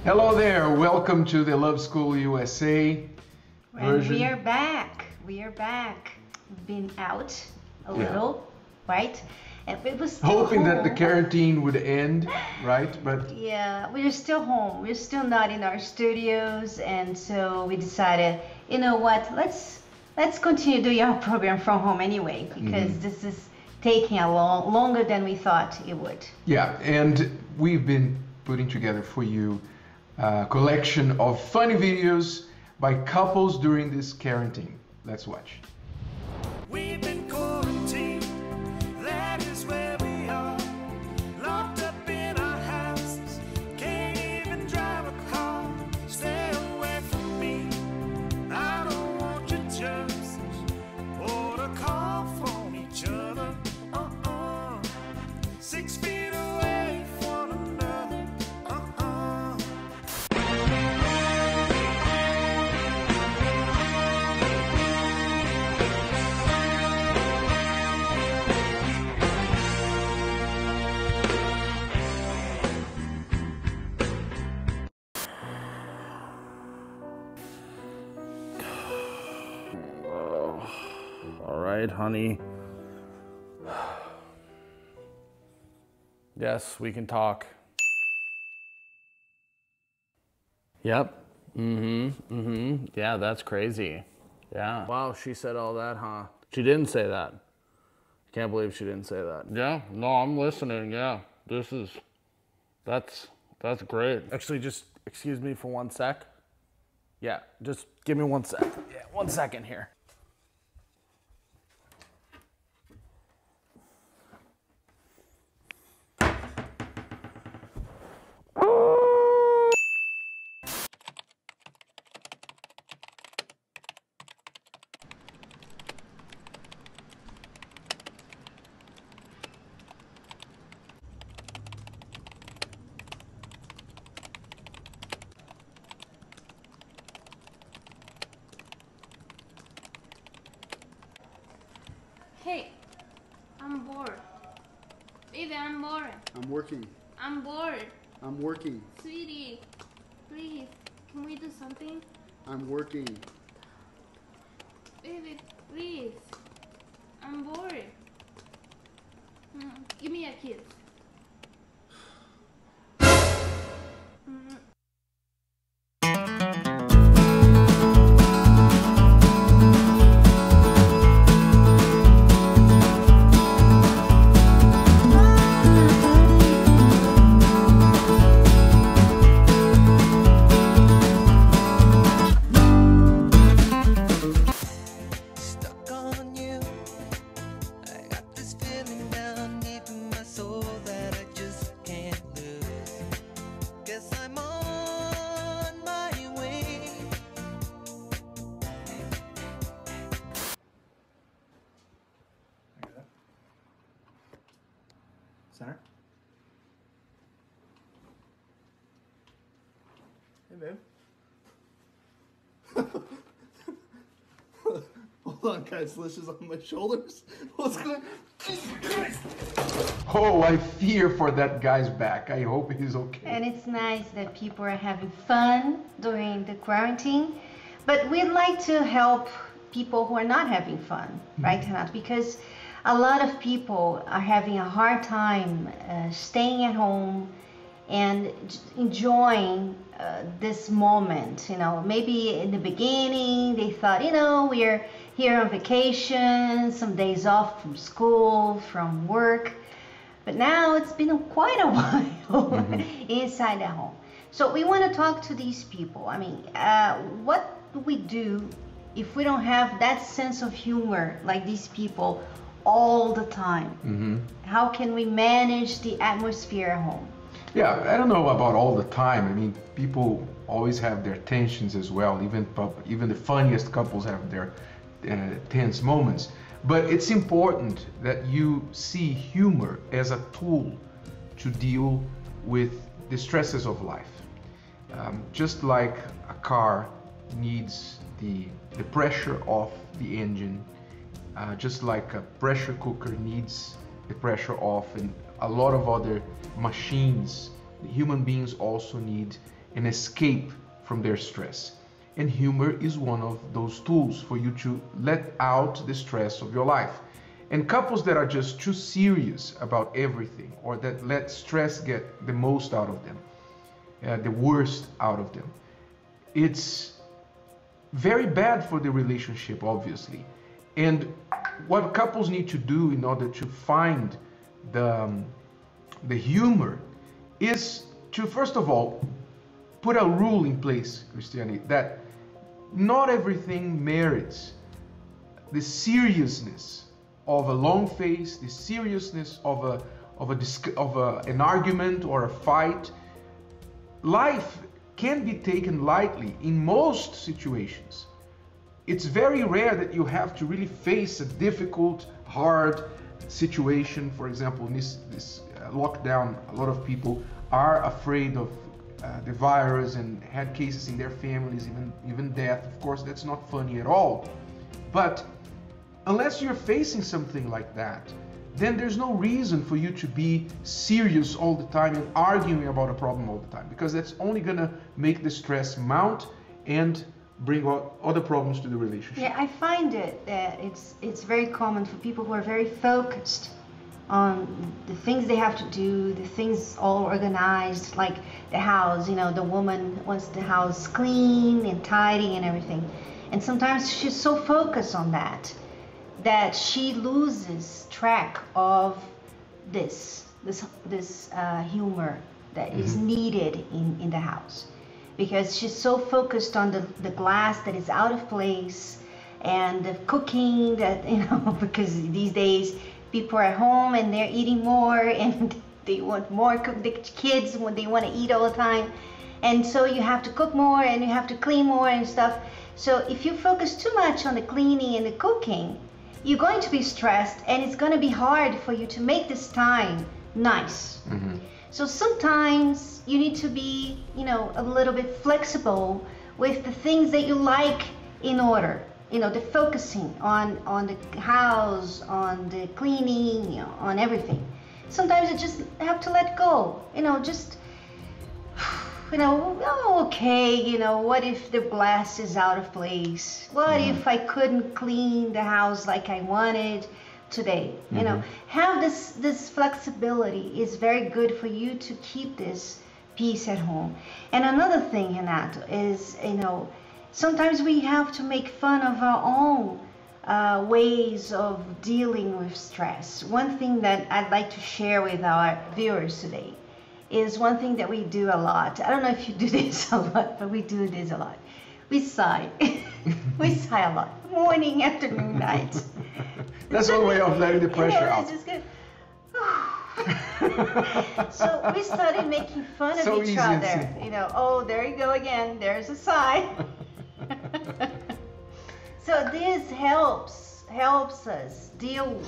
Hello there, welcome to the Love School USA version. We are back. We've been out a little, right? And it was still hoping home. that the quarantine would end, right? But yeah, we're still home. We're still not in our studios, and so we decided, you know what? Let's continue doing our program from home anyway, because this is taking a longer than we thought it would. yeah, and we've been putting together for you a collection of funny videos by couples during this quarantine. Let's watch. We've been quarantined, that is where we are. Locked up in our houses, can't even drive a car. Stay away from me, I don't want your germs or to call from each other. 6 feet away from another. All right, honey. Yes, we can talk. Yep. Yeah, that's crazy. Yeah. Wow, she said all that, huh? She didn't say that. Can't believe she didn't say that. Yeah, no, I'm listening. Yeah, that's great. Actually, just excuse me for 1 sec. Yeah, just give me 1 sec. Yeah, 1 second here. Hey, I'm bored. Baby, I'm bored. I'm working. I'm bored. I'm working. Sweetie, please, can we do something? I'm working. Baby, please. I'm bored. Give me a kiss. Center. Hey, babe. Hold on, guys. Lish is on my shoulders. What's going on? Jesus Christ! oh, I fear for that guy's back. I hope he's okay. And it's nice that people are having fun during the quarantine, but we'd like to help people who are not having fun, right, Renato? Because a lot of people are having a hard time staying at home and enjoying this moment. You know, maybe in the beginning they thought, you know, we're here on vacation, some days off from school, from work, but now it's been quite a while inside the home. So we want to talk to these people. I mean, what do we do if we don't have that sense of humor like these people all the time? How can we manage the atmosphere at home? Yeah, I don't know about all the time. I mean, people always have their tensions as well. Even the funniest couples have their tense moments. But it's important that you see humor as a tool to deal with the stresses of life. Just like a car needs the pressure of the engine, just like a pressure cooker needs the pressure off, and a lot of other machines, human beings also need an escape from their stress. And humor is one of those tools for you to let out the stress of your life. And couples that are just too serious about everything, or that let stress get the most out of them, the worst out of them, it's very bad for the relationship, obviously. And what couples need to do in order to find the humor is to, first of all, put a rule in place, Cristiane, that not everything merits the seriousness of a long face, the seriousness of an argument or a fight. Life can be taken lightly in most situations. It's very rare that you have to really face a difficult, hard situation. For example, in this lockdown, a lot of people are afraid of the virus and had cases in their families, even death. Of course, that's not funny at all. But unless you're facing something like that, then there's no reason for you to be serious all the time and arguing about a problem all the time, because that's only gonna make the stress mount and bring other problems to the relationship. Yeah, I find it that it's very common for people who are very focused on the things they have to do, the things all organized, like the house, the woman wants the house clean and tidy and everything. And sometimes she's so focused on that she loses track of this humor that is needed in the house, because she's so focused on the glass that is out of place and the cooking that, because these days people are at home and they're eating more and they want more cook. The kids, when they want to eat all the time, and so you have to cook more and you have to clean more and stuff. So if you focus too much on the cleaning and the cooking, you're going to be stressed, and it's going to be hard for you to make this time nice. So sometimes you need to be, a little bit flexible with the things that you like in order. The focusing on the house, on the cleaning, on everything. Sometimes you just have to let go. Okay, what if the glass is out of place? What if I couldn't clean the house like I wanted today? Have this flexibility is very good for you to keep this peace at home. And another thing, Renato, is, sometimes we have to make fun of our own ways of dealing with stress. One thing that I'd like to share with our viewers today is one thing that we do a lot. I don't know if you do this a lot, but we do this a lot. We sigh. We sigh a lot. Morning, afternoon, night. That's one way of letting the pressure out. It's just good. So we started making fun of each other. Oh, there you go again. There's a sigh. So this helps us deal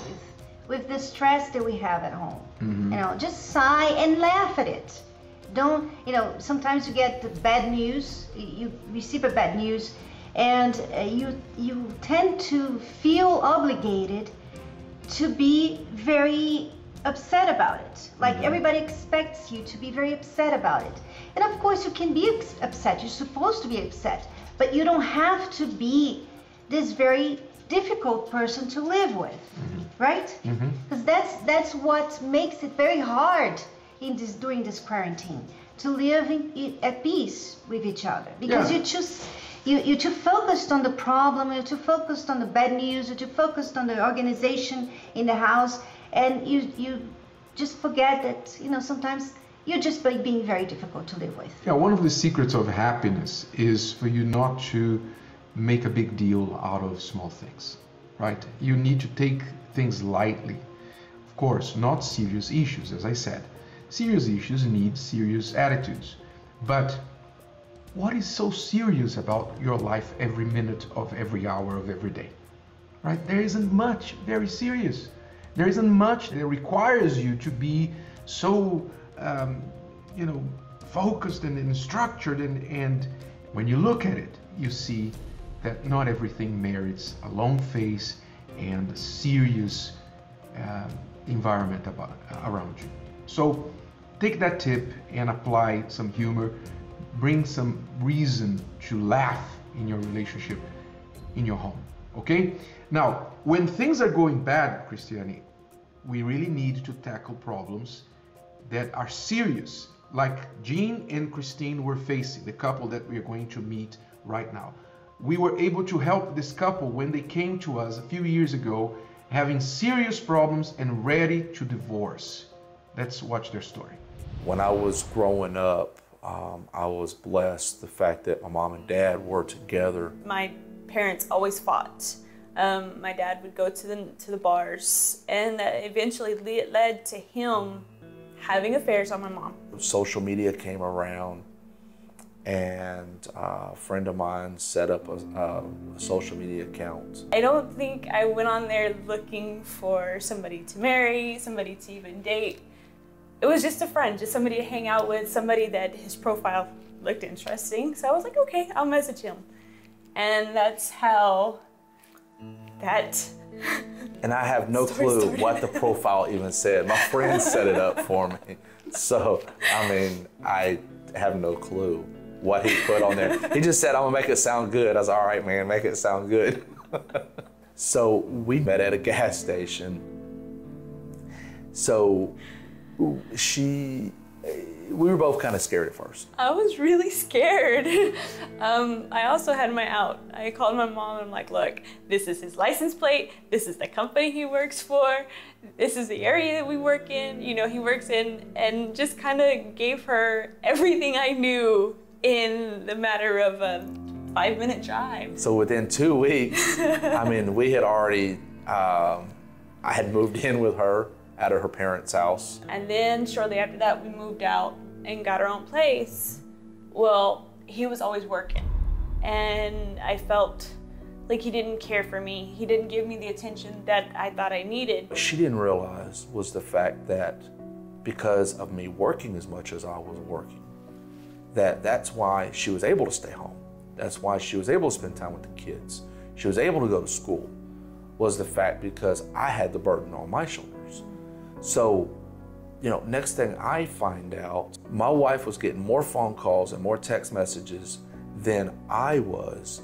with the stress that we have at home. Just sigh and laugh at it. Don't, sometimes you get the bad news, you receive a bad news, and you tend to feel obligated to be very upset about it. Like everybody expects you to be very upset about it. And of course you can be upset, you're supposed to be upset, but you don't have to be this very difficult person to live with, right? Because that's what makes it very hard during this quarantine, to live at peace with each other, because you're too focused on the problem, you're too focused on the bad news, you're too focused on the organization in the house, and you just forget that sometimes you're just being very difficult to live with. Yeah, one of the secrets of happiness is for you not to make a big deal out of small things, right? You need to take things lightly. Of course, not serious issues, as I said. Serious issues need serious attitudes. But what is so serious about your life every minute of every hour of every day, right? There isn't much very serious. There isn't much that requires you to be so, focused and structured. And when you look at it, you see that not everything merits a long face and a serious around you. So take that tip and apply some humor bring some reason to laugh in your relationship, in your home. Okay? Now, when things are going bad, Cristiane, we really need to tackle problems that are serious, like Jean and Christine were facing, the couple that we are going to meet right now. We were able to help this couple when they came to us a few years ago, having serious problems and ready to divorce. Let's watch their story. When I was growing up, I was blessed the fact that my mom and dad were together. My parents always fought. My dad would go to the bars, and that eventually led to him having affairs on my mom. Social media came around, and a friend of mine set up a social media account. I don't think I went on there looking for somebody to marry, somebody to even date. It was just a friend, just somebody to hang out with, somebody that his profile looked interesting. So I was like, okay, I'll message him. And that's how that And I have no clue what the profile even said. My friend set it up for me. So, I mean, I have no clue what he put on there. He just said, I'm gonna make it sound good. I was all right, man, make it sound good. So we met at a gas station. So we were both kind of scared at first. I was really scared. I also had my out. I called my mom and I'm like, look, this is his license plate. This is the company he works for. This is the area that we work in, you know, he works in, and just kind of gave her everything I knew in the matter of a 5-minute drive. So within 2 weeks, I mean, we had already, I had moved in with her out of her parents' house. And then shortly after that, we moved out and got our own place. Well, he was always working, and I felt like he didn't care for me. He didn't give me the attention that I thought I needed. What she didn't realize was the fact that because of me working as much as I was working, that's why she was able to stay home. That's why she was able to spend time with the kids. She was able to go to school, was the fact because I had the burden on my shoulders. So, you know, next thing I find out, my wife was getting more phone calls and more text messages than I was,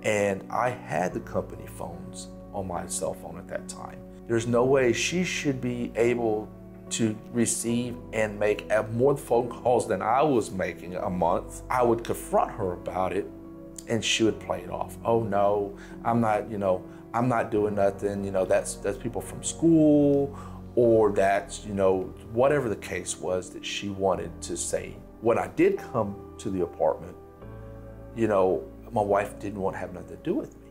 and I had the company phones on my cell phone at that time. There's no way she should be able to receive and make more phone calls than I was making a month. I would confront her about it, and she would play it off. Oh no, I'm not, you know, I'm not doing nothing, you know, that's people from school, or that's, you know, whatever the case was that she wanted to say. When I did come to the apartment, you know, my wife didn't want to have nothing to do with me.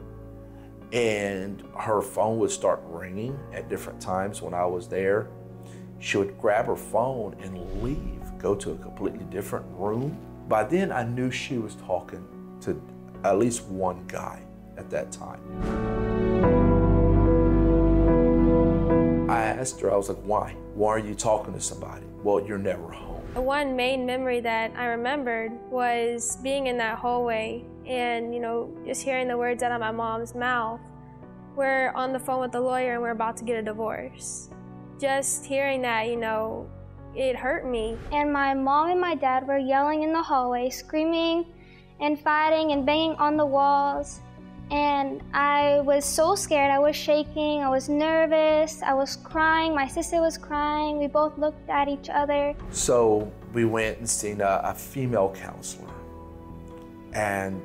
And her phone would start ringing at different times when I was there. She would grab her phone and leave, go to a completely different room. By then I knew she was talking to at least one guy at that time. I asked her, I was like, why? Why are you talking to somebody? Well, you're never home. The one main memory that I remembered was being in that hallway and, you know, just hearing the words out of my mom's mouth. We're on the phone with the lawyer and we're about to get a divorce. Just hearing that, you know, it hurt me. And my mom and my dad were yelling in the hallway, screaming and fighting and banging on the walls. And I was so scared. I was shaking, I was nervous, I was crying, my sister was crying. We both looked at each other. So we went and seen a female counselor. And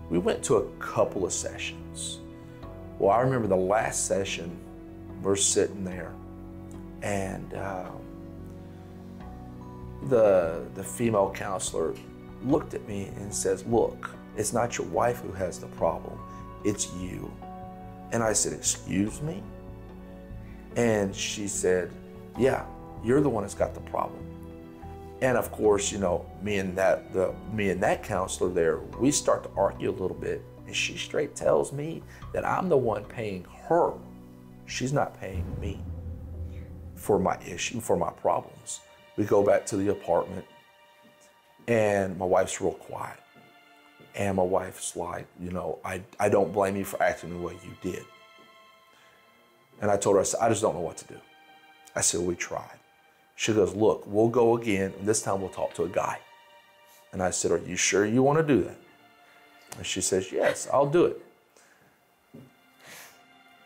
we went to a couple of sessions. Well, I remember the last session, we're sitting there, and the female counselor looked at me and says, look, it's not your wife who has the problem, it's you. And I said, excuse me? And she said, yeah, you're the one that's got the problem. And of course, you know, me and that counselor there, we start to argue a little bit, and she straight tells me that I'm the one paying her. She's not paying me for my issue, for my problems. We go back to the apartment, and my wife's real quiet. And my wife's like, you know, I don't blame you for acting the way you did. And I told her, I said, I just don't know what to do. I said, we tried. She goes, look, we'll go again, and this time we'll talk to a guy. And I said, are you sure you want to do that? And she says, yes, I'll do it.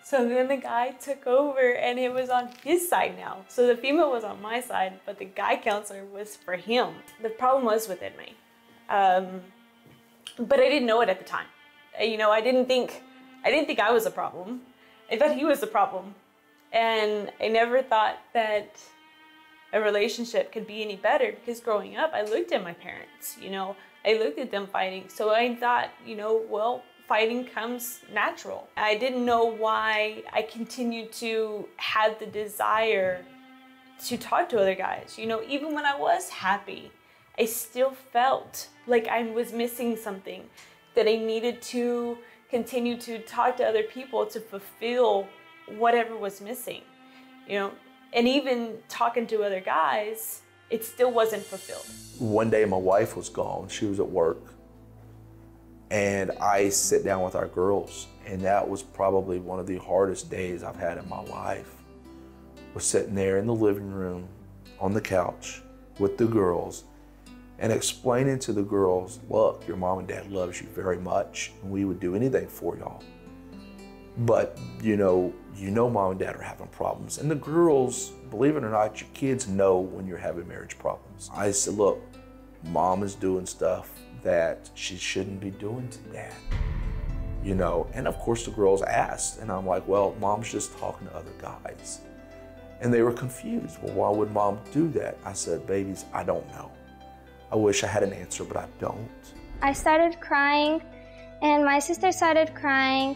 So then the guy took over, and it was on his side now. So the female was on my side, but the guy counselor was for him. The problem was within me. But I didn't know it at the time. You know, I didn't think I was a problem. I thought he was the problem. And I never thought that a relationship could be any better, because growing up, I looked at my parents, you know, I looked at them fighting. So I thought, you know, well, fighting comes natural. I didn't know why I continued to have the desire to talk to other guys. You know, even when I was happy, I still felt like I was missing something, that I needed to continue to talk to other people to fulfill whatever was missing, you know. And even talking to other guys, it still wasn't fulfilled. One day my wife was gone, she was at work, and I sit down with our girls, and that was probably one of the hardest days I've had in my life. We're sitting there in the living room on the couch with the girls and explaining to the girls, look, your mom and dad loves you very much, and we would do anything for y'all. But you know mom and dad are having problems. And the girls, believe it or not, your kids know when you're having marriage problems. I said, look, mom is doing stuff that she shouldn't be doing to dad. You know, and of course the girls asked, and I'm like, well, mom's just talking to other guys. And they were confused. Well, why would mom do that? I said, babies, I don't know. I wish I had an answer, but I don't. I started crying, and my sister started crying,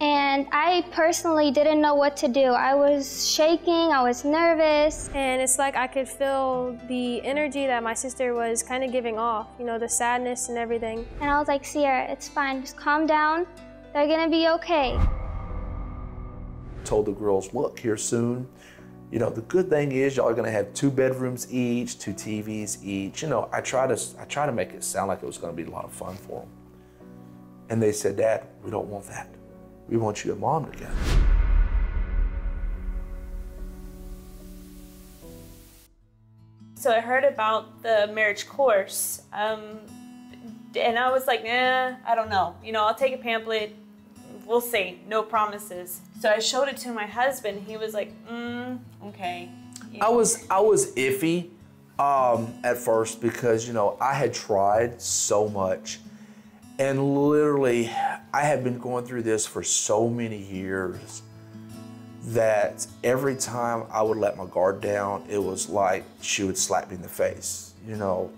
and I personally didn't know what to do. I was shaking, I was nervous. And it's like I could feel the energy that my sister was kind of giving off, you know, the sadness and everything. And I was like, Sierra, it's fine, just calm down. They're gonna be okay. Told the girls, look, here soon, you know, the good thing is y'all are gonna have 2 bedrooms each, 2 TVs each. You know, I try to make it sound like it was gonna be a lot of fun for them. And they said, Dad, we don't want that. We want you and mom together. So I heard about the marriage course, and I was like, nah, I don't know. You know, I'll take a pamphlet, we'll see, no promises. So I showed it to my husband. He was like, okay. Yeah. I was iffy at first because, you know, I had tried so much. And literally, I had been going through this for so many years that every time I would let my guard down, it was like she would slap me in the face. You know,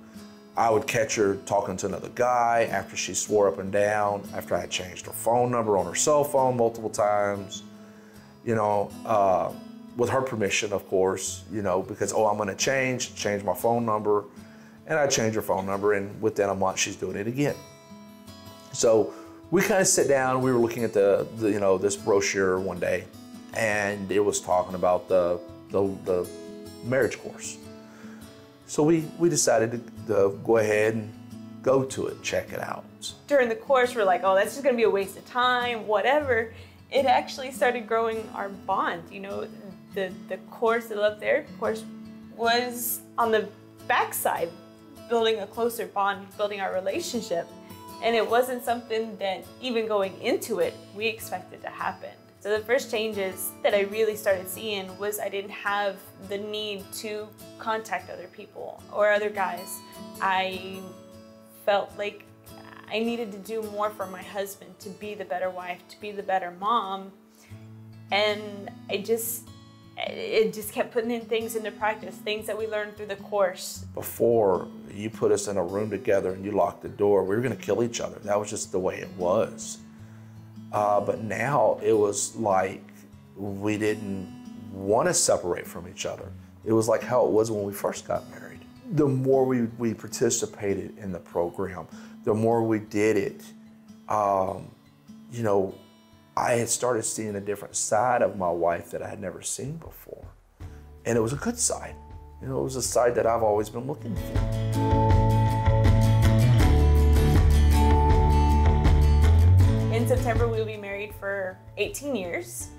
I would catch her talking to another guy after she swore up and down, after I had changed her phone number on her cell phone multiple times, you know, with her permission, of course, you know, because, oh, I'm gonna change my phone number. And I changed her phone number, and within a month, she's doing it again. So we kind of sit down, we were looking at the you know, this brochure one day, and it was talking about the marriage course. So we decided to go ahead and go to it, check it out. During the course, we're like, oh, that's just gonna be a waste of time, whatever. It actually started growing our bond. You know, the course, the Love Therapy course, was on the backside, building a closer bond, building our relationship. And it wasn't something that, even going into it, we expected to happen. So the first changes that I really started seeing was I didn't have the need to contact other people or other guys. I felt like I needed to do more for my husband, to be the better wife, to be the better mom. And it just kept putting in things into practice, things that we learned through the course. Before you put us in a room together and you locked the door, we were gonna kill each other. That was just the way it was. But now it was like we didn't want to separate from each other. It was like how it was when we first got married. The more we participated in the program, the more we did it, you know, I had started seeing a different side of my wife that I had never seen before. And it was a good side. You know, it was a side that I've always been looking for. In September, we'll be married for 18 years.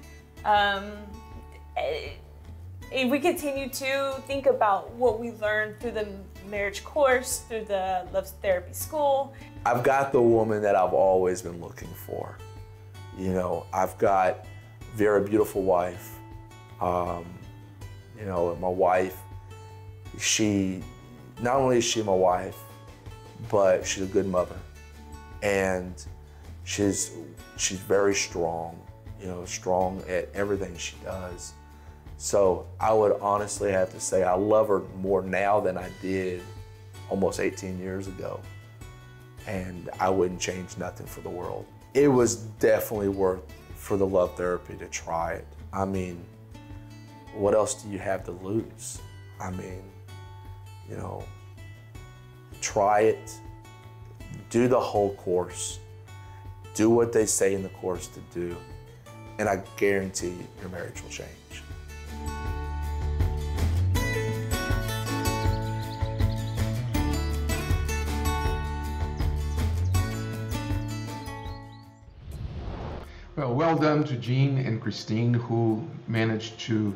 if we continue to think about what we learned through the marriage course, through the love therapy school. I've got the woman that I've always been looking for. You know, I've got a very beautiful wife. You know, my wife, not only is she my wife, but she's a good mother. And she's very strong, you know, strong at everything she does. So I would honestly have to say I love her more now than I did almost 18 years ago. And I wouldn't change nothing for the world. It was definitely worth for the love therapy to try it. I mean, what else do you have to lose? I mean, you know, try it, do the whole course, do what they say in the course to do, and I guarantee your marriage will change. Well done to Jean and Christine, who managed to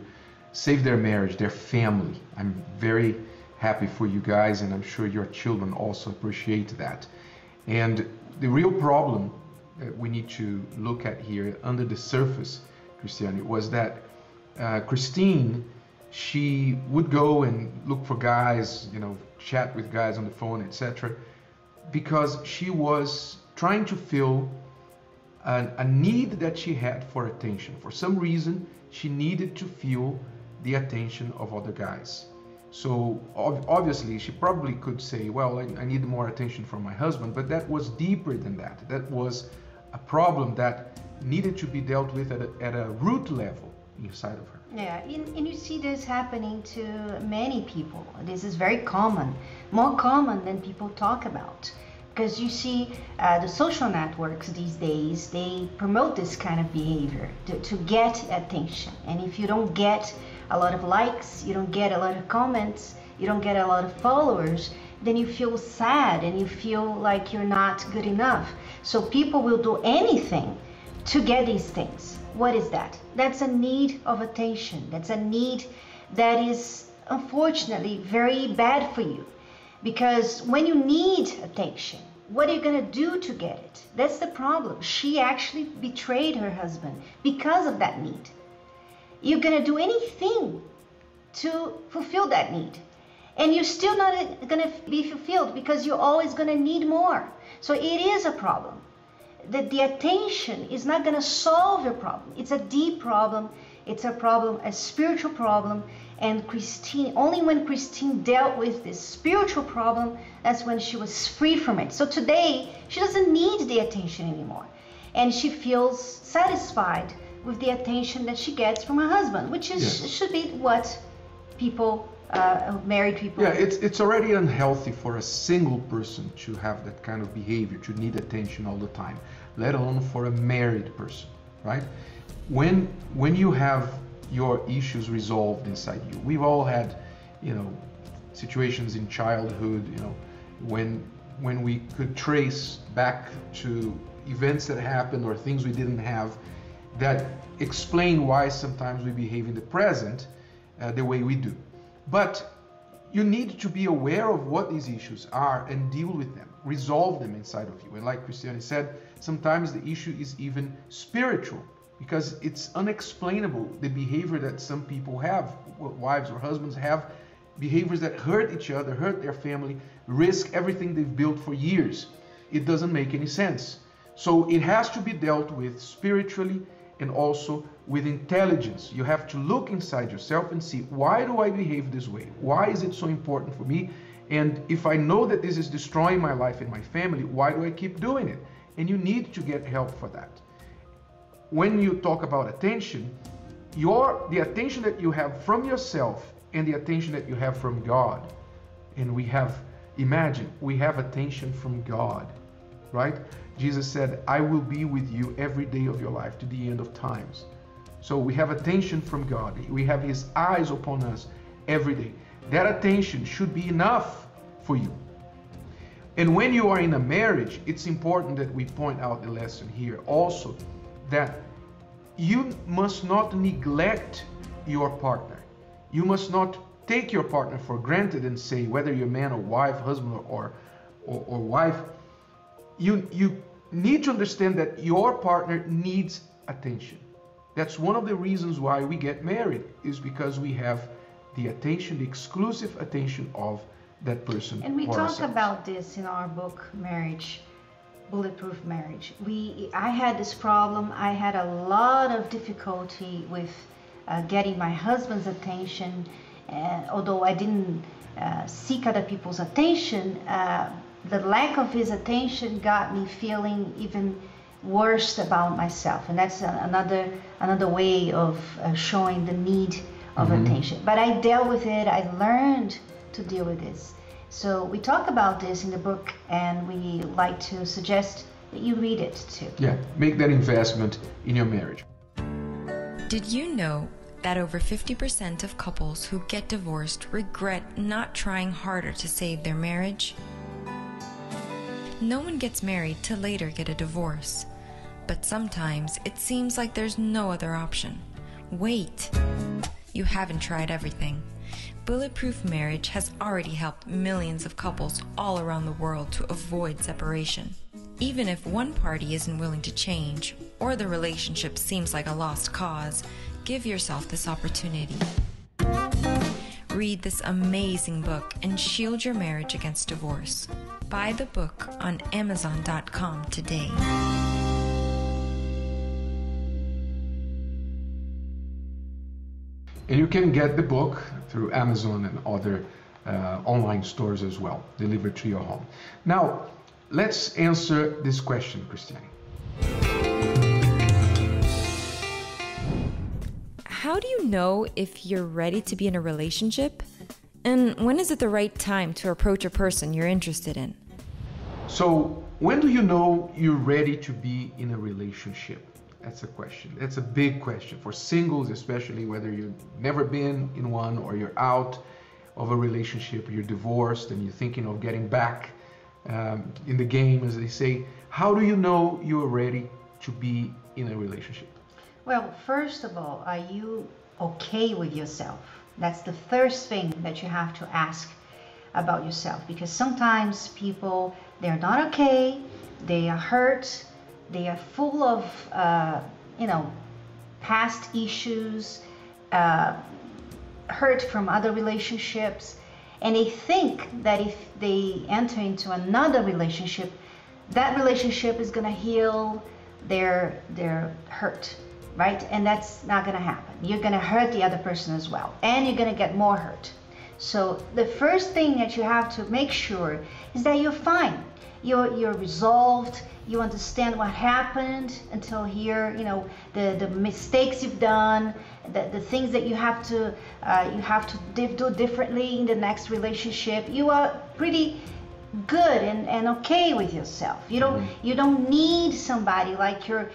save their marriage, their family. I'm very happy for you guys, and I'm sure your children also appreciate that. And the real problem that we need to look at here under the surface, Cristiane, was that Christine, she would go and look for guys, you know, chat with guys on the phone, etc., because she was trying to fill a need that she had for attention. For some reason, she needed to feel the attention of other guys. So obviously, she probably could say, well, I need more attention from my husband, but that was deeper than that. That was a problem that needed to be dealt with at a root level inside of her. Yeah, and you see this happening to many people. This is very common, more common than people talk about. Because you see the social networks these days, they promote this kind of behavior to get attention. And if you don't get a lot of likes, you don't get a lot of comments, you don't get a lot of followers, then you feel sad and you feel like you're not good enough. So people will do anything to get these things. What is that? That's a need of attention. That's a need that is unfortunately very bad for you. Because when you need attention, what are you going to do to get it? That's the problem. She actually betrayed her husband because of that need. You're going to do anything to fulfill that need. And you're still not going to be fulfilled because you're always going to need more. So it is a problem. The attention is not going to solve your problem. It's a deep problem. It's a problem, a spiritual problem. And Christine, only when Christine dealt with this spiritual problem, that's when she was free from it. So today, she doesn't need the attention anymore. And she feels satisfied with the attention that she gets from her husband, which is should be what people, married people... Yeah, it's already unhealthy for a single person to have that kind of behavior, to need attention all the time, let alone for a married person, right? When you have your issues resolved inside you. We've all had, you know, situations in childhood, you know, when we could trace back to events that happened or things we didn't have that explain why sometimes we behave in the present the way we do. But you need to be aware of what these issues are and deal with them, resolve them inside of you. And like Cristiane said, sometimes the issue is even spiritual, because it's unexplainable, the behavior that some people have, wives or husbands have, behaviors that hurt each other, hurt their family, risk everything they've built for years. It doesn't make any sense. So it has to be dealt with spiritually and also with intelligence. You have to look inside yourself and see, why do I behave this way? Why is it so important for me? And if I know that this is destroying my life and my family, why do I keep doing it? And you need to get help for that. When you talk about attention, the attention that you have from yourself and the attention that you have from God, and we have attention from God, right? Jesus said, I will be with you every day of your life to the end of times. So we have attention from God. We have His eyes upon us every day. That attention should be enough for you. And when you are in a marriage, it's important that we point out the lesson here also, that you must not neglect your partner. You must not take your partner for granted and say, whether you're man or wife, husband or wife, you need to understand that your partner needs attention. That's one of the reasons why we get married, is because we have the attention, the exclusive attention of that person. And we for talk ourselves. about this in our book, Marriage, Bulletproof Marriage. I had this problem. I had a lot of difficulty with getting my husband's attention. Although I didn't seek other people's attention, the lack of his attention got me feeling even worse about myself. And that's another way of showing the need of attention. But I dealt with it. I learned to deal with this. So we talk about this in the book, and we like to suggest that you read it too. Yeah, make that investment in your marriage. Did you know that over 50% of couples who get divorced regret not trying harder to save their marriage? No one gets married to later get a divorce, but sometimes it seems like there's no other option. Wait, you haven't tried everything. Bulletproof Marriage has already helped millions of couples all around the world to avoid separation. Even if one party isn't willing to change, or the relationship seems like a lost cause, give yourself this opportunity. Read this amazing book and shield your marriage against divorce. Buy the book on Amazon.com today. And you can get the book through Amazon and other online stores as well, delivered to your home. Now, let's answer this question, Cristiane. How do you know if you're ready to be in a relationship? And when is it the right time to approach a person you're interested in? So, when do you know you're ready to be in a relationship? That's a question. That's a big question for singles, especially whether you've never been in one or you're out of a relationship, you're divorced and you're thinking of getting back in the game, as they say. How do you know you're ready to be in a relationship? Well, first of all, are you okay with yourself? That's the first thing that you have to ask about yourself, because sometimes people, they're not okay, they are hurt, they are full of, past issues, hurt from other relationships, and they think that if they enter into another relationship, that relationship is going to heal their hurt, right? And that's not going to happen. You're going to hurt the other person as well, and you're going to get more hurt. So the first thing that you have to make sure is that you're fine. You're resolved. You understand what happened until here. The mistakes you've done, the things that you have to do differently in the next relationship. You are pretty good and okay with yourself. You don't need somebody like you're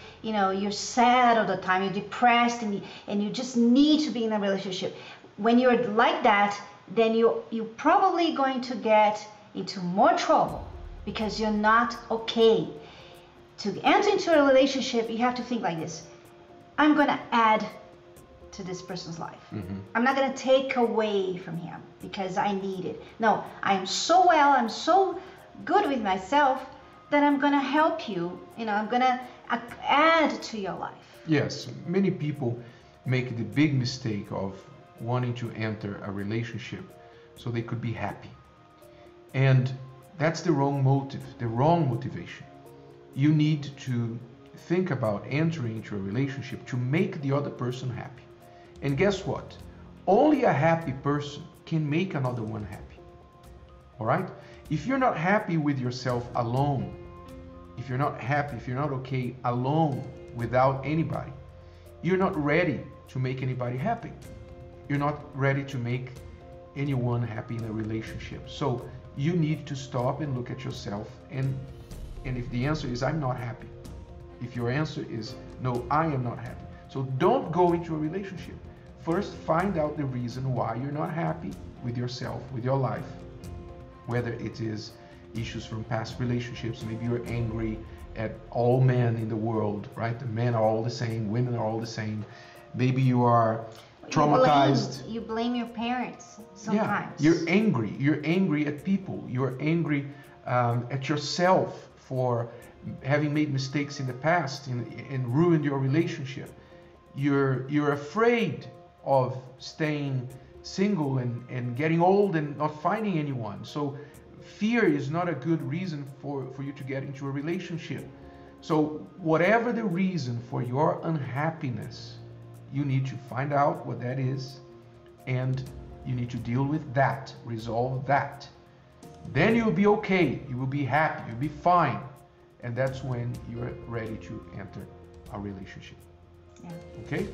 sad all the time. You're depressed and you just need to be in a relationship. When you're like that, then you're probably going to get into more trouble because you're not okay. To enter into a relationship, you have to think like this: I'm going to add to this person's life. I'm not going to take away from him because I need it. No, I am so well, I'm so good with myself that I'm going to help you. I'm going to add to your life. Yes, many people make the big mistake of wanting to enter a relationship so they could be happy. And that's the wrong motive, the wrong motivation. You need to think about entering into a relationship to make the other person happy. And guess what? Only a happy person can make another one happy. All right? If you're not happy with yourself alone, if you're not happy, if you're not okay alone without anybody, you're not ready to make anybody happy. You're not ready to make anyone happy in a relationship. So you need to stop and look at yourself, and if the answer is I'm not happy, if your answer is no, I am not happy, so don't go into a relationship. First, find out the reason why you're not happy with yourself, with your life, whether it is issues from past relationships. Maybe you're angry at all men in the world, right? The men are all the same, women are all the same. Maybe you are traumatized. You blame your parents sometimes. Yeah, you're angry. You're angry at people. You're angry at yourself for having made mistakes in the past and ruined your relationship. You're afraid of staying single and getting old and not finding anyone. So fear is not a good reason for you to get into a relationship. So whatever the reason for your unhappiness, you need to find out what that is, and you need to deal with that, resolve that. Then you'll be okay, you will be happy, you'll be fine. And that's when you're ready to enter a relationship. Yeah. Okay?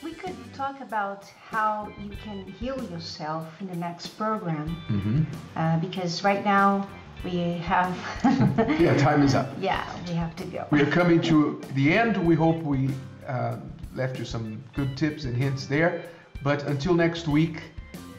We could talk about how you can heal yourself in the next program. Because right now we have... Yeah, time is up. Yeah, we have to go. We are coming to the end. We hope we left you some good tips and hints there. But until next week,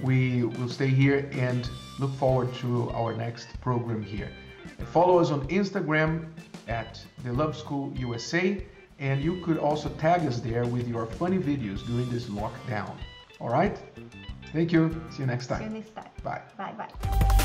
we will stay here and look forward to our next program here. And follow us on Instagram at The Love School USA, and you could also tag us there with your funny videos during this lockdown. All right? Thank you. See you next time. See you next time. Bye. Bye-bye.